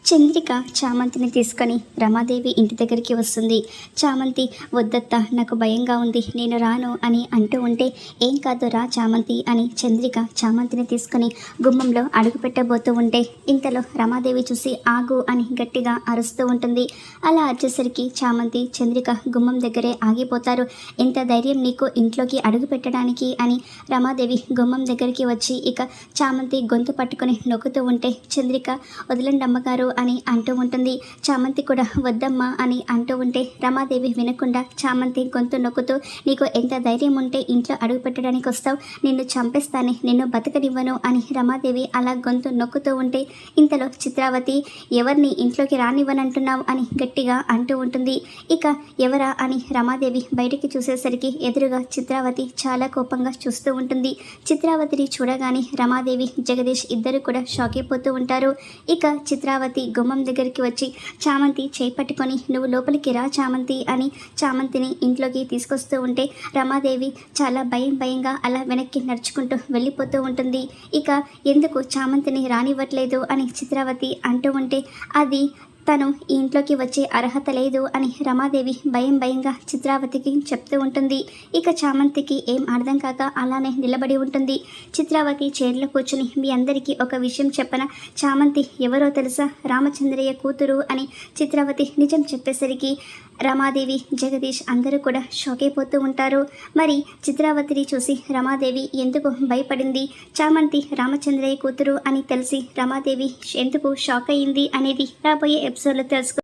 చంద్రిక చామంతిని తీసుకొని రమాదేవి ఇంటి దగ్గరికి వస్తుంది. చామంతి, వద్దత్త, నాకు భయంగా ఉంది, నేను రాను అని అంటూ ఉంటే, ఏం కాదు రా చామంతి అని చంద్రిక చామంతిని తీసుకొని గుమ్మంలో అడుగు పెట్టబోతూ ఉంటే, ఇంతలో రమాదేవి చూసి ఆగు అని గట్టిగా అరుస్తూ ఉంటుంది. అలా అరిచేసరికి చామంతి, చంద్రిక గుమ్మం దగ్గరే ఆగిపోతారు. ఎంత ధైర్యం నీకు ఇంట్లోకి అడుగు పెట్టడానికి అని రమాదేవి గుమ్మం దగ్గరికి వచ్చి ఇక చామంతి గొంతు పట్టుకొని నొక్కుతూ ఉంటే, చంద్రిక వదలండి అమ్మగారు అని అంటూ ఉంటుంది. చామంతి కూడా వద్దమ్మా అని అంటూ ఉంటే రమాదేవి వినకుండా చామంతి గొంతు నొక్కుతూ, నీకు ఎంత ధైర్యం ఉంటే ఇంట్లో అడుగు పెట్టడానికి వస్తావు, నిన్ను చంపేస్తానే, నిన్ను బతకనివ్వను అని రమాదేవి అలా గొంతు నొక్కుతూ ఉంటే, ఇంతలో చిత్రావతి, ఎవరిని ఇంట్లోకి రానివ్వనంటున్నావు అని గట్టిగా అంటూ ఉంటుంది. ఇక ఎవరా అని రమాదేవి బయటికి చూసేసరికి ఎదురుగా చిత్రావతి చాలా కోపంగా చూస్తూ ఉంటుంది. చిత్రావతిని చూడగానే రమాదేవి, జగదీష్ ఇద్దరు కూడా షాక్ అయిపోతూ ఉంటారు. ఇక చిత్రావతి గుమ్మం దగ్గరికి వచ్చి చామంతి చేపట్టుకొని, నువ్వు లోపలికి రా చామంతి అని చామంతిని ఇంట్లోకి తీసుకొస్తూ ఉంటే రమాదేవి చాలా భయంగా అలా వెనక్కి నడుచుకుంటూ వెళ్ళిపోతూ ఉంటుంది. ఇక ఎందుకు చామంతిని రానివ్వట్లేదు అని చిత్రావతి అంటూ ఉంటే, అది తను ఈ ఇంట్లోకి వచ్చే అర్హత లేదు అని రమాదేవి భయంగా చిత్రావతికి చెప్తూ ఉంటుంది. ఇక చామంతికి ఏం అర్థం కాక అలానే నిలబడి ఉంటుంది. చిత్రావతి చైర్లో కూర్చుని, మీ అందరికీ ఒక విషయం చెప్పన, చామంతి ఎవరో తెలుసా, రామచంద్రయ్య కూతురు అని చిత్రావతి నిజం చెప్పేసరికి రమాదేవి, జగదీష్ అందరూ కూడా షాక్ అయిపోతూ ఉంటారు. మరి చిత్రావతిని చూసి రమాదేవి ఎందుకు భయపడింది, చామంతి రామచంద్రయ్య కూతురు అని తెలిసి రమాదేవి ఎందుకు షాక్ అయ్యింది అనేది రాబోయే ఎపిసోడ్లో తెలుసుకో.